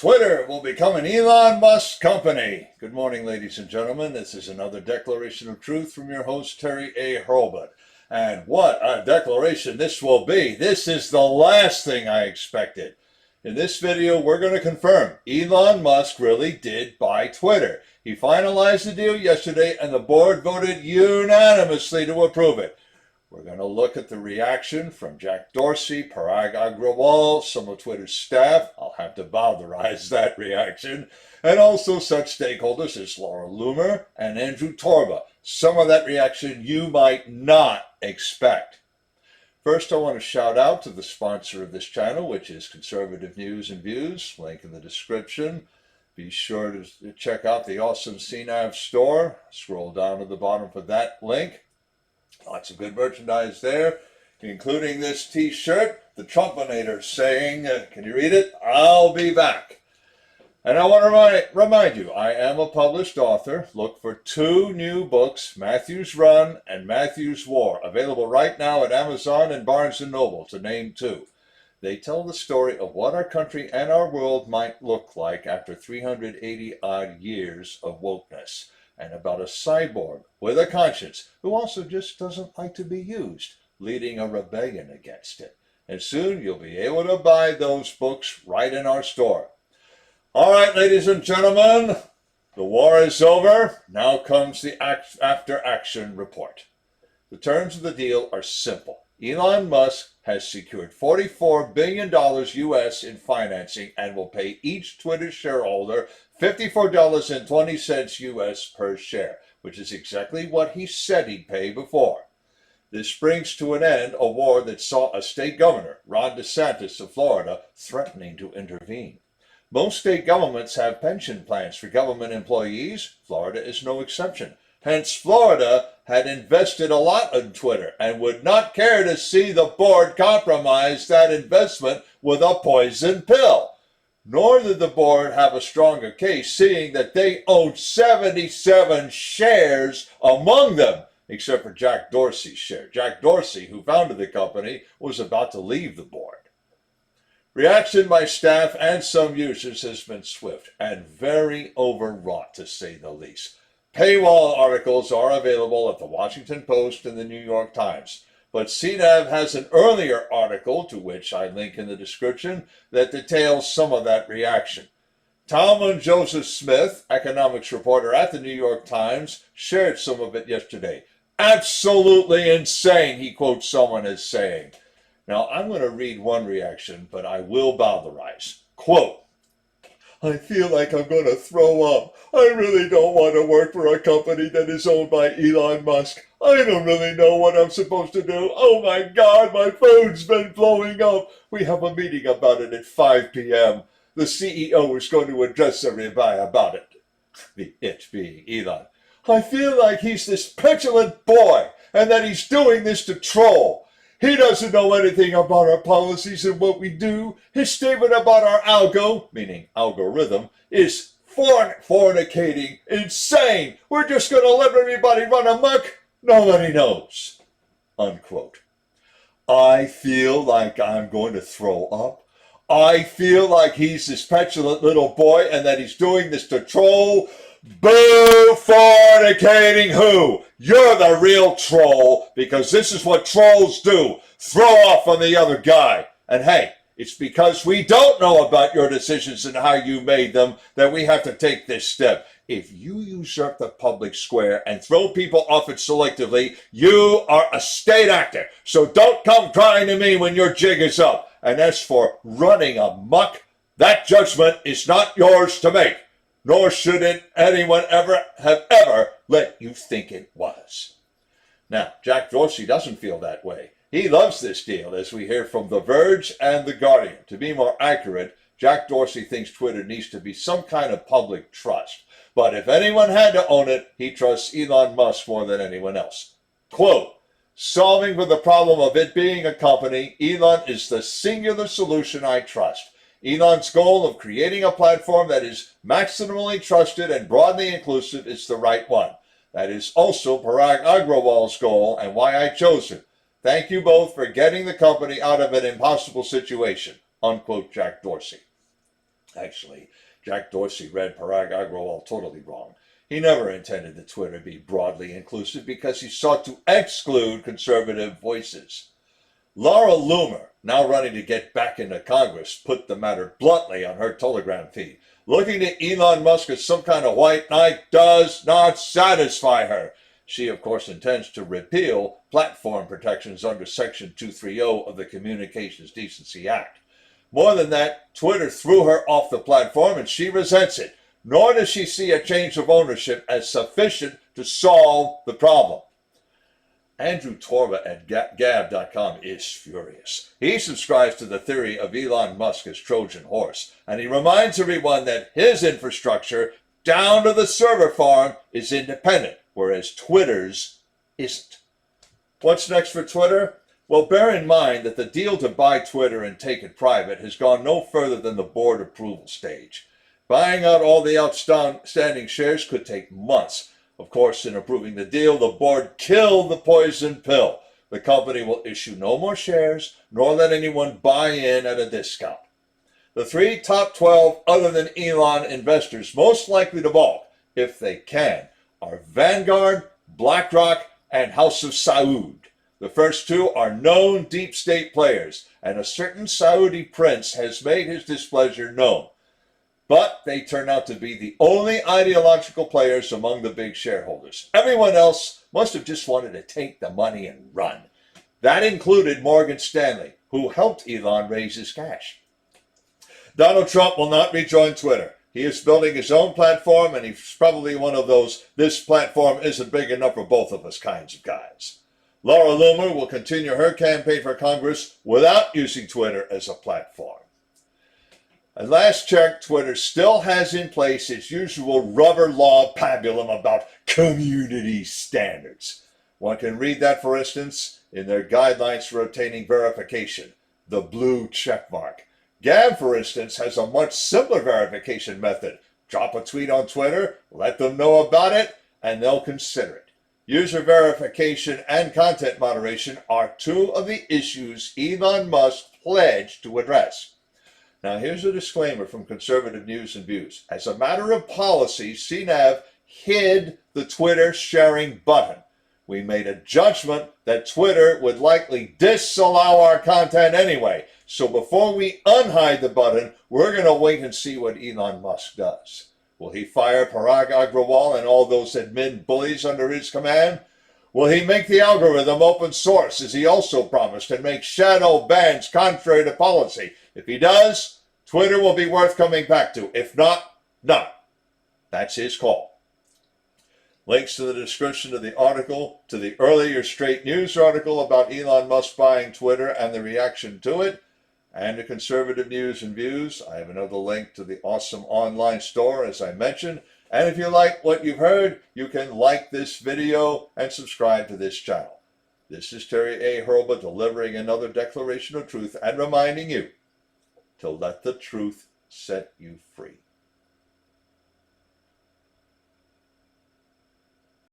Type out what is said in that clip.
Twitter will become an Elon Musk company. Good morning, ladies and gentlemen. This is another declaration of truth from your host, Terry A. Hurlbut. And what a declaration this will be. This is the last thing I expected. In this video, we're going to confirm Elon Musk really did buy Twitter. He finalized the deal yesterday, and the board voted unanimously to approve it. We're going to look at the reaction from Jack Dorsey, Parag Agrawal, some of Twitter's staff. I'll have to bowdlerize that reaction. And also such stakeholders as Laura Loomer and Andrew Torba. Some of that reaction you might not expect. First, I want to shout out to the sponsor of this channel, which is Conservative News and Views. Link in the description. Be sure to check out the awesome CNAV Store. Scroll down to the bottom for that link. Lots of good merchandise there, including this t-shirt, the Trumpinator, saying, can you read it? I'll be back. And I want to remind you, I am a published author. Look for 2 new books, Matthew's Run and Matthew's War, available right now at Amazon and Barnes & Noble, to name 2. They tell the story of what our country and our world might look like after 380-odd years of wokeness, and about a cyborg with a conscience who also just doesn't like to be used, leading a rebellion against it. And soon you'll be able to buy those books right in our store. All right, ladies and gentlemen, the war is over. Now comes the after-action report. The terms of the deal are simple. Elon Musk has secured $44 billion US in financing and will pay each Twitter shareholder $54.20 US per share, which is exactly what he said he'd pay before. This brings to an end a war that saw a state governor, Ron DeSantis of Florida, threatening to intervene. Most state governments have pension plans for government employees. Florida is no exception. Hence, Florida had invested a lot in Twitter and would not care to see the board compromise that investment with a poison pill. Nor did the board have a stronger case, seeing that they owned 77 shares among them, except for Jack Dorsey's share. Jack Dorsey, who founded the company, was about to leave the board. Reaction by staff and some users has been swift and very overwrought, to say the least. Paywall articles are available at the Washington Post and the New York Times. But CNAV has an earlier article, to which I link in the description, that details some of that reaction. Talman Joseph Smith, economics reporter at the New York Times, shared some of it yesterday. Absolutely insane, he quotes someone as saying. Now, I'm going to read one reaction, but I will bowdlerize. Quote, I feel like I'm going to throw up. I really don't want to work for a company that is owned by Elon Musk. I don't really know what I'm supposed to do. Oh my God, my phone's been blowing up. We have a meeting about it at 5 p.m. The CEO is going to address everybody about it. It being Elon. I feel like he's this petulant boy and that he's doing this to troll. He doesn't know anything about our policies and what we do. His statement about our algo, meaning algorithm, is fornicating, insane. We're just going to let everybody run amok. Nobody knows. Unquote. I feel like I'm going to throw up. I feel like he's this petulant little boy and that he's doing this to troll. Boo, fornicating who? You're the real troll, because this is what trolls do. Throw off on the other guy. And hey, it's because we don't know about your decisions and how you made them that we have to take this step. If you usurp the public square and throw people off it selectively, you are a state actor. So don't come crying to me when your jig is up. And as for running amok, that judgment is not yours to make. Nor should anyone ever let you think it was. Now, Jack Dorsey doesn't feel that way. He loves this deal, as we hear from The Verge and The Guardian. To be more accurate, Jack Dorsey thinks Twitter needs to be some kind of public trust. But if anyone had to own it, he trusts Elon Musk more than anyone else. Quote, solving for the problem of it being a company, Elon is the singular solution I trust. Elon's goal of creating a platform that is maximally trusted and broadly inclusive is the right one. That is also Parag Agrawal's goal and why I chose him. Thank you both for getting the company out of an impossible situation. Unquote, Jack Dorsey. Actually, Jack Dorsey read Parag Agrawal totally wrong. He never intended that Twitter be broadly inclusive because he sought to exclude conservative voices. Laura Loomer, now running to get back into Congress, put the matter bluntly on her Telegram feed. Looking to Elon Musk as some kind of white knight does not satisfy her. She, of course, intends to repeal platform protections under Section 230 of the Communications Decency Act. More than that, Twitter threw her off the platform and she resents it, nor does she see a change of ownership as sufficient to solve the problem. Andrew Torba at Gab.com is furious. He subscribes to the theory of Elon Musk as Trojan horse, and he reminds everyone that his infrastructure, down to the server farm, is independent, whereas Twitter's isn't. What's next for Twitter? Well, bear in mind that the deal to buy Twitter and take it private has gone no further than the board approval stage. Buying out all the outstanding shares could take months. Of course, in approving the deal, the board killed the poison pill. The company will issue no more shares, nor let anyone buy in at a discount. The three top 12 other than Elon investors most likely to balk, if they can, are Vanguard, BlackRock, and House of Saud. The first two are known deep state players, and a certain Saudi prince has made his displeasure known. But they turn out to be the only ideological players among the big shareholders. Everyone else must have just wanted to take the money and run. That included Morgan Stanley, who helped Elon raise his cash. Donald Trump will not rejoin Twitter. He is building his own platform, and he's probably one of those "this platform isn't big enough for both of us" kinds of guys. Laura Loomer will continue her campaign for Congress without using Twitter as a platform. At last check, Twitter still has in place its usual rubber law pabulum about community standards. One can read that, for instance, in their guidelines for obtaining verification, the blue checkmark. Gab, for instance, has a much simpler verification method. Drop a tweet on Twitter, let them know about it, and they'll consider it. User verification and content moderation are two of the issues Elon Musk pledged to address. Now, here's a disclaimer from Conservative News and Views. As a matter of policy, CNAV hid the Twitter sharing button. We made a judgment that Twitter would likely disallow our content anyway. So before we unhide the button, we're going to wait and see what Elon Musk does. Will he fire Parag Agrawal and all those admin bullies under his command? Will he make the algorithm open source, as he also promised, and make shadow bans contrary to policy? If he does, Twitter will be worth coming back to. If not, not. That's his call. Links to the description of the article, to the earlier Straight News article about Elon Musk buying Twitter and the reaction to it, and to Conservative News and Views. I have another link to the awesome online store, as I mentioned. And if you like what you've heard, you can like this video and subscribe to this channel. This is Terry A. Hurlbut delivering another declaration of truth and reminding you to let the truth set you free.